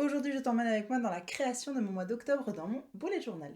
Aujourd'hui, je t'emmène avec moi dans la création de mon mois d'octobre dans mon bullet journal.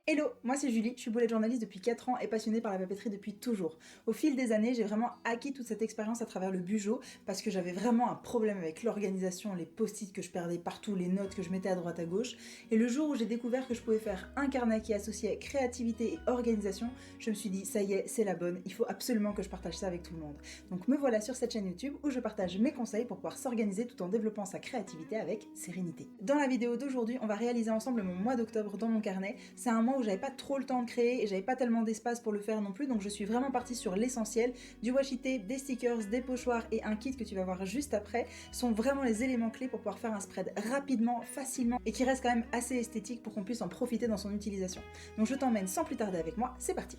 Hello, moi c'est Julie, je suis bullet journaliste depuis 4 ans et passionnée par la papeterie depuis toujours. Au fil des années, j'ai vraiment acquis toute cette expérience à travers le bujo parce que j'avais vraiment un problème avec l'organisation, les post-it que je perdais partout, les notes que je mettais à droite à gauche. Et le jour où j'ai découvert que je pouvais faire un carnet qui associait créativité et organisation, je me suis dit ça y est, c'est la bonne, il faut absolument que je partage ça avec tout le monde. Donc me voilà sur cette chaîne YouTube où je partage mes conseils pour pouvoir s'organiser tout en développant sa créativité avec sérénité. Dans la vidéo d'aujourd'hui, on va réaliser ensemble mon mois d'octobre dans mon carnet. C'est un mois où j'avais pas trop le temps de créer et j'avais pas tellement d'espace pour le faire non plus, donc je suis vraiment partie sur l'essentiel. Du washi tape, des stickers, des pochoirs et un kit que tu vas voir juste après sont vraiment les éléments clés pour pouvoir faire un spread rapidement, facilement et qui reste quand même assez esthétique pour qu'on puisse en profiter dans son utilisation. Donc je t'emmène sans plus tarder avec moi, c'est parti.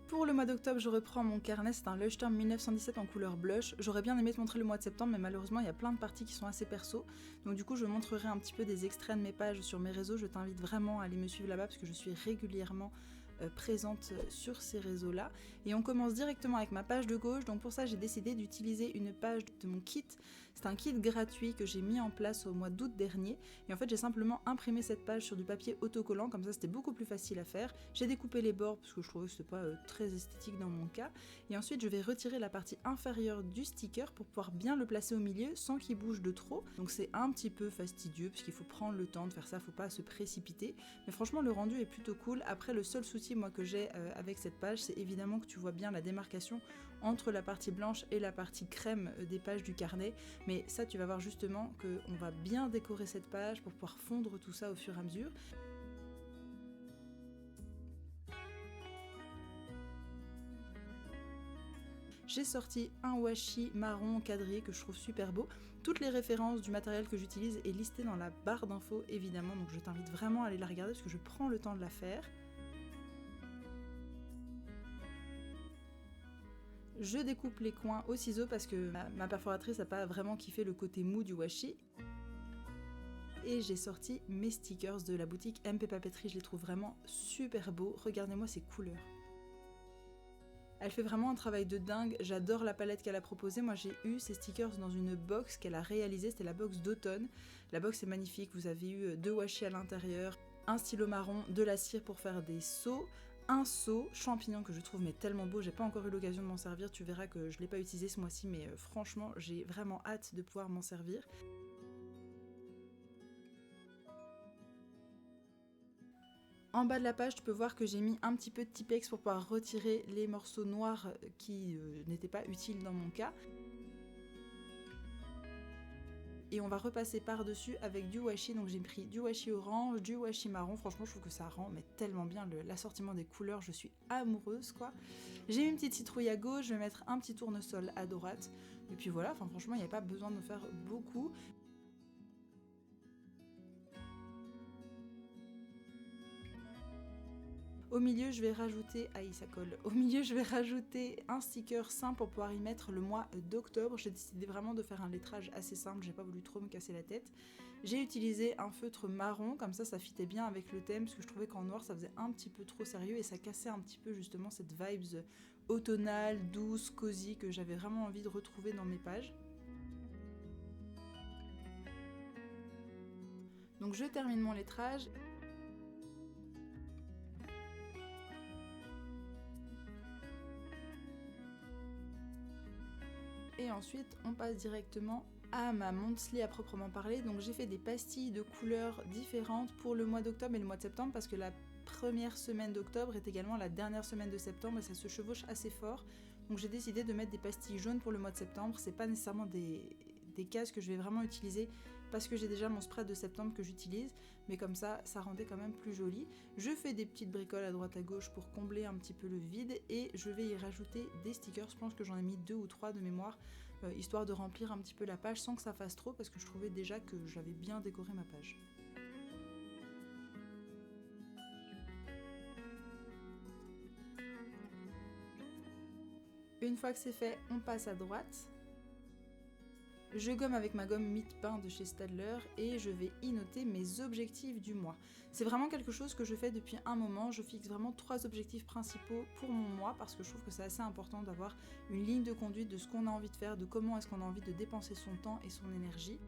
Pour le mois d'octobre, je reprends mon carnet, c'est un Leuchtturm 1917 en couleur blush. J'aurais bien aimé te montrer le mois de septembre, mais malheureusement il y a plein de parties qui sont assez perso. Donc du coup je montrerai un petit peu des extraits de mes pages sur mes réseaux. Je t'invite vraiment à aller me suivre là-bas parce que je suis régulièrement présente sur ces réseaux-là. Et on commence directement avec ma page de gauche. Donc pour ça j'ai décidé d'utiliser une page de mon kit. C'est un kit gratuit que j'ai mis en place au mois d'août dernier. Et en fait j'ai simplement imprimé cette page sur du papier autocollant, comme ça c'était beaucoup plus facile à faire. J'ai découpé les bords parce que je trouvais que c'était pas très esthétique dans mon cas. Et ensuite je vais retirer la partie inférieure du sticker pour pouvoir bien le placer au milieu sans qu'il bouge de trop. Donc c'est un petit peu fastidieux parce qu'il faut prendre le temps de faire ça, faut pas se précipiter. Mais franchement le rendu est plutôt cool. Après le seul souci moi que j'ai avec cette page, c'est évidemment que tu vois bien la démarcation entre la partie blanche et la partie crème des pages du carnet. Mais ça tu vas voir justement qu'on va bien décorer cette page pour pouvoir fondre tout ça au fur et à mesure. J'ai sorti un washi marron quadrillé que je trouve super beau. Toutes les références du matériel que j'utilise est listée dans la barre d'infos évidemment, donc je t'invite vraiment à aller la regarder parce que je prends le temps de la faire. Je découpe les coins au ciseau parce que ma perforatrice n'a pas vraiment kiffé le côté mou du washi. Et j'ai sorti mes stickers de la boutique MP Papeterie, je les trouve vraiment super beaux. Regardez-moi ces couleurs. Elle fait vraiment un travail de dingue, j'adore la palette qu'elle a proposée. Moi j'ai eu ces stickers dans une box qu'elle a réalisée, c'était la box d'automne. La box est magnifique, vous avez eu 2 washi à l'intérieur, un stylo marron, de la cire pour faire des seaux, un seau champignon que je trouve mais tellement beau, j'ai pas encore eu l'occasion de m'en servir, tu verras que je l'ai pas utilisé ce mois-ci, mais franchement j'ai vraiment hâte de pouvoir m'en servir. En bas de la page, tu peux voir que j'ai mis un petit peu de Tipex pour pouvoir retirer les morceaux noirs qui n'étaient pas utiles dans mon cas. Et on va repasser par-dessus avec du washi, donc j'ai pris du washi orange, du washi marron, franchement je trouve que ça rend mais tellement bien l'assortiment des couleurs, je suis amoureuse quoi. J'ai une petite citrouille à gauche, je vais mettre un petit tournesol à droite, et puis voilà, enfin franchement il n'y a pas besoin de faire beaucoup. Au milieu, je vais rajouter, aïe ça colle, au milieu je vais rajouter un sticker simple pour pouvoir y mettre le mois d'octobre. J'ai décidé vraiment de faire un lettrage assez simple, j'ai pas voulu trop me casser la tête. J'ai utilisé un feutre marron, comme ça fitait bien avec le thème, parce que je trouvais qu'en noir ça faisait un petit peu trop sérieux et ça cassait un petit peu justement cette vibes automnale, douce, cosy que j'avais vraiment envie de retrouver dans mes pages. Donc je termine mon lettrage. Et ensuite on passe directement à ma monthly à proprement parler. Donc j'ai fait des pastilles de couleurs différentes pour le mois d'octobre et le mois de septembre parce que la première semaine d'octobre est également la dernière semaine de septembre et ça se chevauche assez fort. Donc j'ai décidé de mettre des pastilles jaunes pour le mois de septembre. C'est pas nécessairement des cases que je vais vraiment utiliser parce que j'ai déjà mon spread de septembre que j'utilise, mais comme ça rendait quand même plus joli. Je fais des petites bricoles à droite à gauche pour combler un petit peu le vide et je vais y rajouter des stickers. Je pense que j'en ai mis 2 ou 3 de mémoire, histoire de remplir un petit peu la page sans que ça fasse trop parce que je trouvais déjà que j'avais bien décoré ma page. Une fois que c'est fait, on passe à droite. Je gomme avec ma gomme Mite-Pain de chez Staedtler et je vais y noter mes objectifs du mois. C'est vraiment quelque chose que je fais depuis un moment, je fixe vraiment 3 objectifs principaux pour mon mois parce que je trouve que c'est assez important d'avoir une ligne de conduite de ce qu'on a envie de faire, de comment est-ce qu'on a envie de dépenser son temps et son énergie.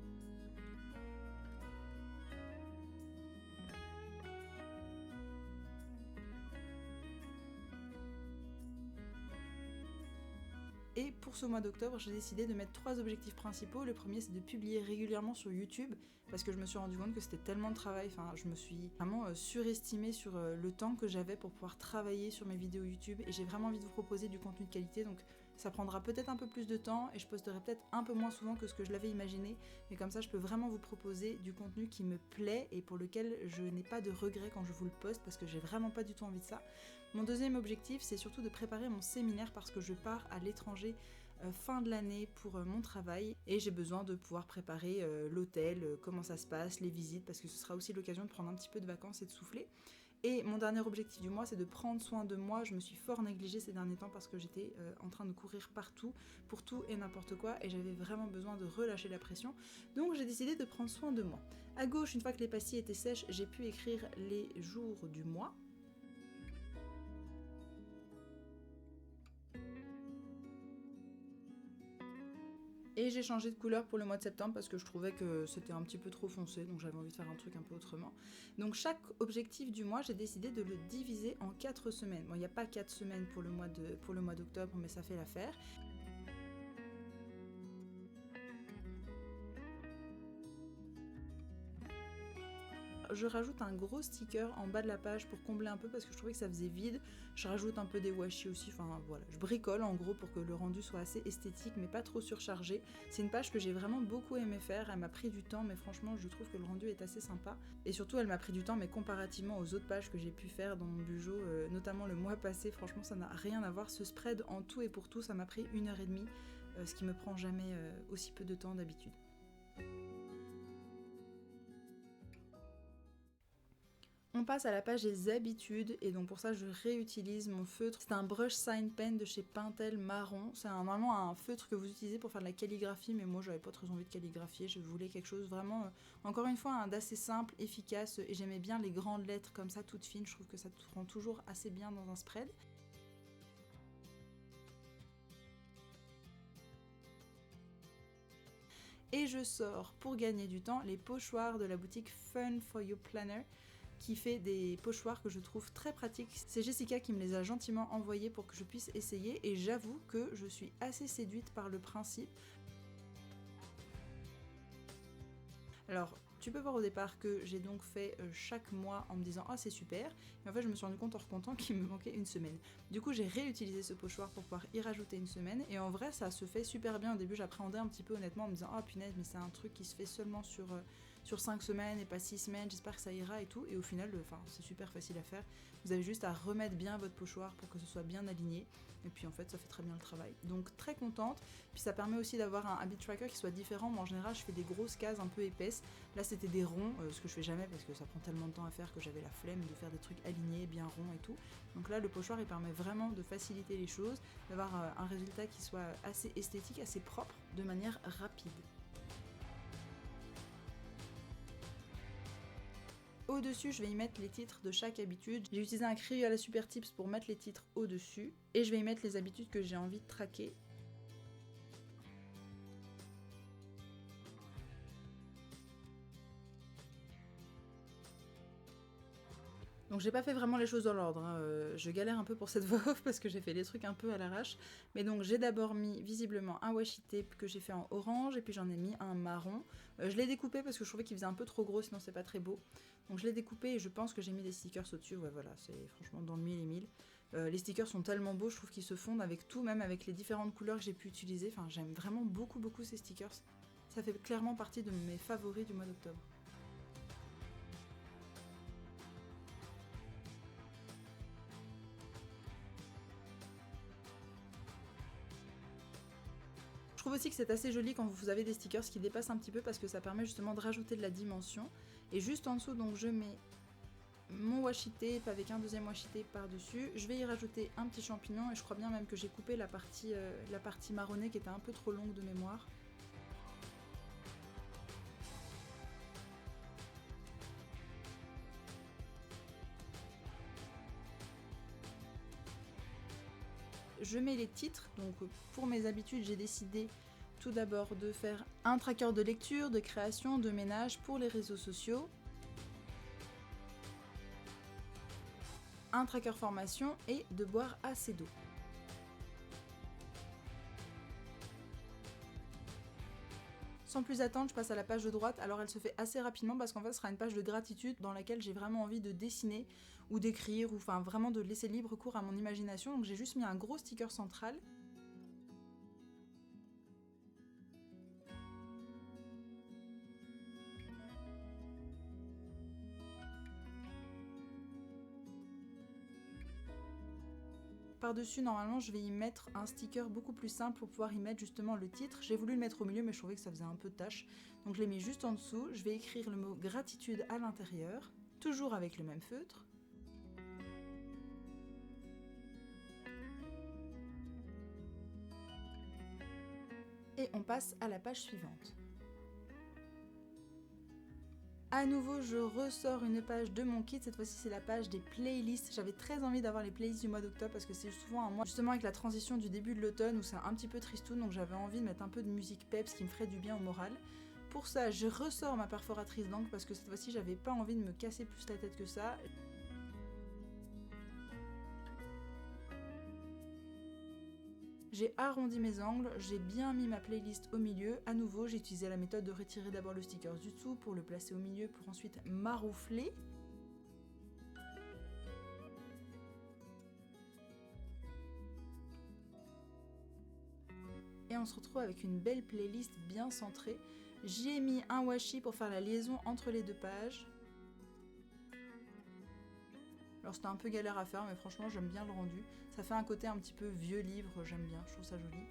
Et pour ce mois d'octobre, j'ai décidé de mettre 3 objectifs principaux. Le premier, c'est de publier régulièrement sur YouTube, parce que je me suis rendu compte que c'était tellement de travail, enfin je me suis vraiment surestimée sur le temps que j'avais pour pouvoir travailler sur mes vidéos YouTube, et j'ai vraiment envie de vous proposer du contenu de qualité, donc ça prendra peut-être un peu plus de temps, et je posterai peut-être un peu moins souvent que ce que je l'avais imaginé, mais comme ça je peux vraiment vous proposer du contenu qui me plaît, et pour lequel je n'ai pas de regrets quand je vous le poste, parce que j'ai vraiment pas du tout envie de ça. Mon deuxième objectif, c'est surtout de préparer mon séminaire, parce que je pars à l'étranger fin de l'année pour mon travail et j'ai besoin de pouvoir préparer l'hôtel, comment ça se passe, les visites, parce que ce sera aussi l'occasion de prendre un petit peu de vacances et de souffler. Et mon dernier objectif du mois, c'est de prendre soin de moi. Je me suis fort négligée ces derniers temps parce que j'étais en train de courir partout, pour tout et n'importe quoi, et j'avais vraiment besoin de relâcher la pression. Donc j'ai décidé de prendre soin de moi. À gauche, une fois que les pastilles étaient sèches, j'ai pu écrire les jours du mois. Et j'ai changé de couleur pour le mois de septembre parce que je trouvais que c'était un petit peu trop foncé, donc j'avais envie de faire un truc un peu autrement. Donc chaque objectif du mois, j'ai décidé de le diviser en 4 semaines. Bon, il n'y a pas 4 semaines pour le mois d'octobre, mais ça fait l'affaire. Je rajoute un gros sticker en bas de la page pour combler un peu parce que je trouvais que ça faisait vide. Je rajoute un peu des washi aussi, enfin voilà. Je bricole en gros pour que le rendu soit assez esthétique mais pas trop surchargé. C'est une page que j'ai vraiment beaucoup aimé faire, elle m'a pris du temps mais franchement je trouve que le rendu est assez sympa. Et surtout elle m'a pris du temps mais comparativement aux autres pages que j'ai pu faire dans mon Bujo, notamment le mois passé, franchement ça n'a rien à voir. Ce spread en tout et pour tout ça m'a pris 1h30, ce qui me prend jamais aussi peu de temps d'habitude. On passe à la page des habitudes et donc pour ça je réutilise mon feutre. C'est un brush sign pen de chez Pentel marron. C'est normalement un feutre que vous utilisez pour faire de la calligraphie mais moi j'avais pas très envie de calligraphier. Je voulais quelque chose vraiment, encore une fois, d'assez simple, efficace et j'aimais bien les grandes lettres comme ça toutes fines. Je trouve que ça te rend toujours assez bien dans un spread. Et je sors pour gagner du temps les pochoirs de la boutique Fun for You Planner, qui fait des pochoirs que je trouve très pratiques. C'est Jessica qui me les a gentiment envoyés pour que je puisse essayer et j'avoue que je suis assez séduite par le principe. Alors, tu peux voir au départ que j'ai donc fait chaque mois en me disant « Ah, c'est super !» Et en fait, je me suis rendu compte en recontant qu'il me manquait une semaine. Du coup, j'ai réutilisé ce pochoir pour pouvoir y rajouter une semaine. Et en vrai, ça se fait super bien. Au début, j'appréhendais un petit peu honnêtement en me disant « Ah, punaise, mais c'est un truc qui se fait seulement sur 5 semaines et pas 6 semaines. J'espère que ça ira et tout. » Et au final, c'est super facile à faire. Vous avez juste à remettre bien votre pochoir pour que ce soit bien aligné. Et puis en fait, ça fait très bien le travail. Donc, très contente. Puis ça permet aussi d'avoir un habit tracker qui soit différent. Moi, en général, je fais des grosses cases un peu épaisses. Là, c'était des ronds, ce que je fais jamais parce que ça prend tellement de temps à faire que j'avais la flemme de faire des trucs alignés, bien ronds et tout. Donc là, le pochoir, il permet vraiment de faciliter les choses, d'avoir un résultat qui soit assez esthétique, assez propre, de manière rapide. Au-dessus, je vais y mettre les titres de chaque habitude. J'ai utilisé un crayon à la Super Tips pour mettre les titres au-dessus. Et je vais y mettre les habitudes que j'ai envie de traquer. Donc j'ai pas fait vraiment les choses dans l'ordre, hein. Je galère un peu pour cette voix off parce que j'ai fait des trucs un peu à l'arrache. Mais donc j'ai d'abord mis visiblement un washi tape que j'ai fait en orange et puis j'en ai mis un marron. Je l'ai découpé parce que je trouvais qu'il faisait un peu trop gros sinon c'est pas très beau. Donc je l'ai découpé et je pense que j'ai mis des stickers au-dessus, ouais voilà, c'est franchement dans le mille et mille. Les stickers sont tellement beaux, je trouve qu'ils se fondent avec tout, même avec les différentes couleurs que j'ai pu utiliser. Enfin j'aime vraiment beaucoup ces stickers. Ça fait clairement partie de mes favoris du mois d'octobre. Je trouve aussi que c'est assez joli quand vous avez des stickers qui dépassent un petit peu parce que ça permet justement de rajouter de la dimension. Et juste en dessous, donc je mets mon washi tape avec un deuxième washi tape par-dessus. Je vais y rajouter un petit champignon et je crois bien même que j'ai coupé la partie marronnée qui était un peu trop longue de mémoire. je mets les titres. Donc pour mes habitudes, j'ai décidé tout d'abord de faire un tracker de lecture, de création, de ménage pour les réseaux sociaux, un tracker formation et de boire assez d'eau. Sans plus attendre, je passe à la page de droite. Alors elle se fait assez rapidement parce qu'en fait ce sera une page de gratitude dans laquelle j'ai vraiment envie de dessiner ou d'écrire ou enfin vraiment de laisser libre cours à mon imagination. Donc j'ai juste mis un gros sticker central. Par-dessus, normalement, je vais y mettre un sticker beaucoup plus simple pour pouvoir y mettre justement le titre. J'ai voulu le mettre au milieu, mais je trouvais que ça faisait un peu de tâche. Donc je l'ai mis juste en dessous. Je vais écrire le mot gratitude à l'intérieur, toujours avec le même feutre. Et on passe à la page suivante. À nouveau, je ressors une page de mon kit, cette fois-ci c'est la page des playlists. J'avais très envie d'avoir les playlists du mois d'octobre parce que c'est souvent un mois, justement avec la transition du début de l'automne où c'est un petit peu tristoun, donc j'avais envie de mettre un peu de musique peps qui me ferait du bien au moral. Pour ça, je ressors ma perforatrice d'encre parce que cette fois-ci j'avais pas envie de me casser plus la tête que ça. J'ai arrondi mes angles, j'ai bien mis ma playlist au milieu. À nouveau, j'ai utilisé la méthode de retirer d'abord le sticker du dessous pour le placer au milieu pour ensuite maroufler. Et on se retrouve avec une belle playlist bien centrée. J'y ai mis un washi pour faire la liaison entre les deux pages. Alors c'était un peu galère à faire, mais franchement j'aime bien le rendu. Ça fait un côté un petit peu vieux livre, j'aime bien, je trouve ça joli.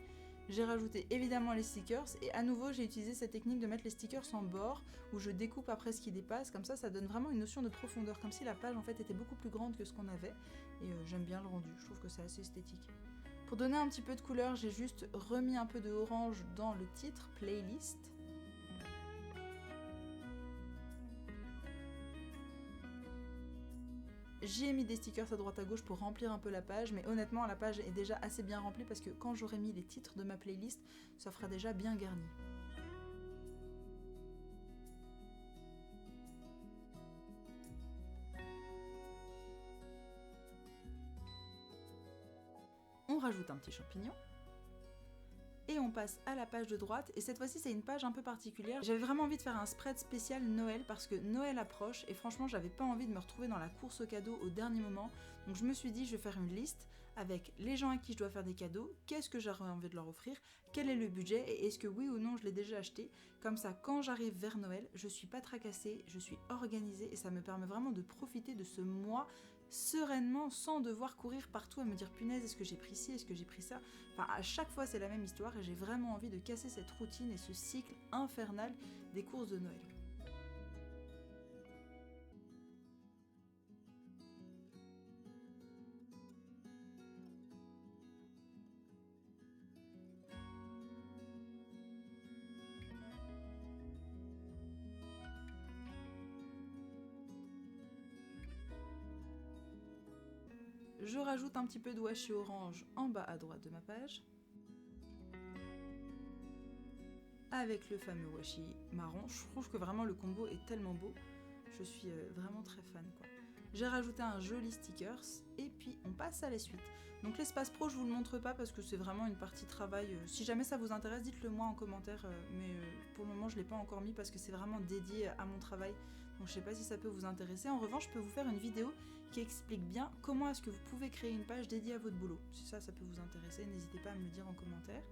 J'ai rajouté évidemment les stickers et à nouveau j'ai utilisé cette technique de mettre les stickers en bord où je découpe après ce qui dépasse, comme ça donne vraiment une notion de profondeur, comme si la page en fait était beaucoup plus grande que ce qu'on avait et j'aime bien le rendu, je trouve que c'est assez esthétique. Pour donner un petit peu de couleur, j'ai juste remis un peu de orange dans le titre, playlist. J'y ai mis des stickers à droite à gauche pour remplir un peu la page, mais honnêtement la page est déjà assez bien remplie parce que quand j'aurai mis les titres de ma playlist, ça fera déjà bien garni. On rajoute un petit champignon. Et on passe à la page de droite, et cette fois-ci c'est une page un peu particulière. J'avais vraiment envie de faire un spread spécial Noël parce que Noël approche et franchement j'avais pas envie de me retrouver dans la course aux cadeaux au dernier moment. Donc je me suis dit je vais faire une liste avec les gens à qui je dois faire des cadeaux, qu'est-ce que j'aurais envie de leur offrir, quel est le budget et est-ce que oui ou non je l'ai déjà acheté. Comme ça quand j'arrive vers Noël, je suis pas tracassée, je suis organisée et ça me permet vraiment de profiter de ce mois sereinement sans devoir courir partout à me dire punaise est-ce que j'ai pris ci, est-ce que j'ai pris ça. Enfin à chaque fois c'est la même histoire et j'ai vraiment envie de casser cette routine et ce cycle infernal des courses de Noël. Je rajoute un petit peu de washi orange en bas à droite de ma page. Avec le fameux washi marron. Je trouve que vraiment le combo est tellement beau. Je suis vraiment très fan quoi. J'ai rajouté un joli stickers et puis on passe à la suite. Donc l'espace pro je vous le montre pas parce que c'est vraiment une partie travail. Si jamais ça vous intéresse dites-le moi en commentaire mais pour le moment je l'ai pas encore mis parce que c'est vraiment dédié à mon travail. Donc je sais pas si ça peut vous intéresser. En revanche je peux vous faire une vidéo qui explique bien comment est-ce que vous pouvez créer une page dédiée à votre boulot. Si ça peut vous intéresser n'hésitez pas à me le dire en commentaire.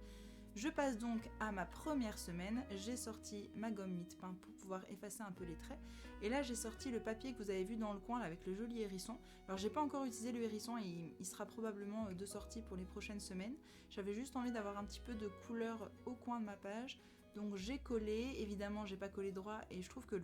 Je passe donc à ma première semaine, j'ai sorti ma gomme mie-de-pain pour pouvoir effacer un peu les traits et là j'ai sorti le papier que vous avez vu dans le coin là, avec le joli hérisson. Alors j'ai pas encore utilisé le hérisson et il sera probablement de sortie pour les prochaines semaines. J'avais juste envie d'avoir un petit peu de couleur au coin de ma page. Donc j'ai collé, évidemment j'ai pas collé droit et je trouve que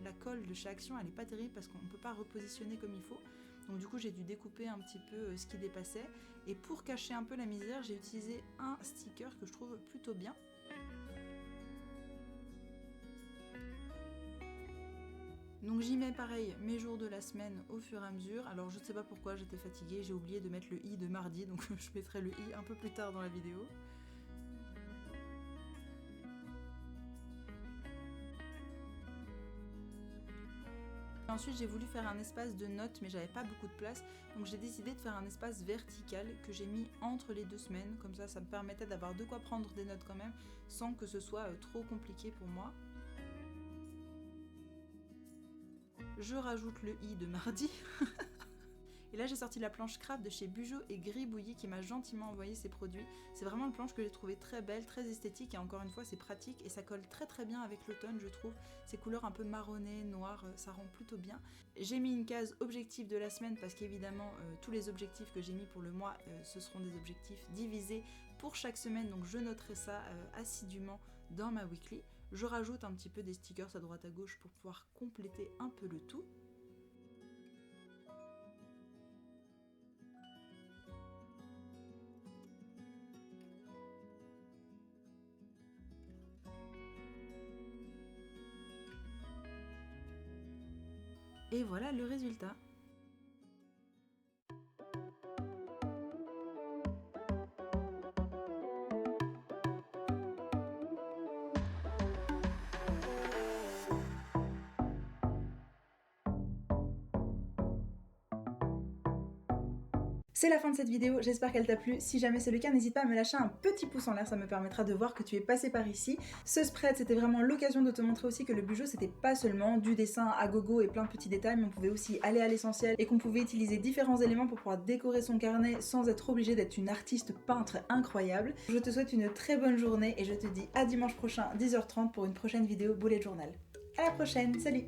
la colle de chez Action elle est pas terrible parce qu'on peut pas repositionner comme il faut. Donc du coup j'ai dû découper un petit peu ce qui dépassait et pour cacher un peu la misère j'ai utilisé un sticker que je trouve plutôt bien. Donc j'y mets pareil mes jours de la semaine au fur et à mesure. Alors je sais pas pourquoi j'étais fatiguée, j'ai oublié de mettre le i de mardi, donc je mettrai le i un peu plus tard dans la vidéo. Ensuite j'ai voulu faire un espace de notes mais j'avais pas beaucoup de place, donc j'ai décidé de faire un espace vertical que j'ai mis entre les 2 semaines, comme ça me permettait d'avoir de quoi prendre des notes quand même sans que ce soit trop compliqué pour moi. Je rajoute le i de mardi. Et là j'ai sorti la planche craft de chez Bujo et Gribouillis qui m'a gentiment envoyé ses produits. C'est vraiment une planche que j'ai trouvée très belle, très esthétique et encore une fois c'est pratique et ça colle très bien avec l'automne je trouve. Ces couleurs un peu marronnées, noires, ça rend plutôt bien. J'ai mis une case objectif de la semaine parce qu'évidemment tous les objectifs que j'ai mis pour le mois ce seront des objectifs divisés pour chaque semaine, donc je noterai ça assidûment dans ma weekly. Je rajoute un petit peu des stickers à droite à gauche pour pouvoir compléter un peu le tout. Et voilà le résultat. C'est la fin de cette vidéo, j'espère qu'elle t'a plu. Si jamais c'est le cas, n'hésite pas à me lâcher un petit pouce en l'air, ça me permettra de voir que tu es passé par ici. Ce spread, c'était vraiment l'occasion de te montrer aussi que le Bujo, c'était pas seulement du dessin à gogo et plein de petits détails, mais on pouvait aussi aller à l'essentiel et qu'on pouvait utiliser différents éléments pour pouvoir décorer son carnet sans être obligé d'être une artiste peintre incroyable. Je te souhaite une très bonne journée et je te dis à dimanche prochain, 10h30 pour une prochaine vidéo bullet journal. À la prochaine, salut!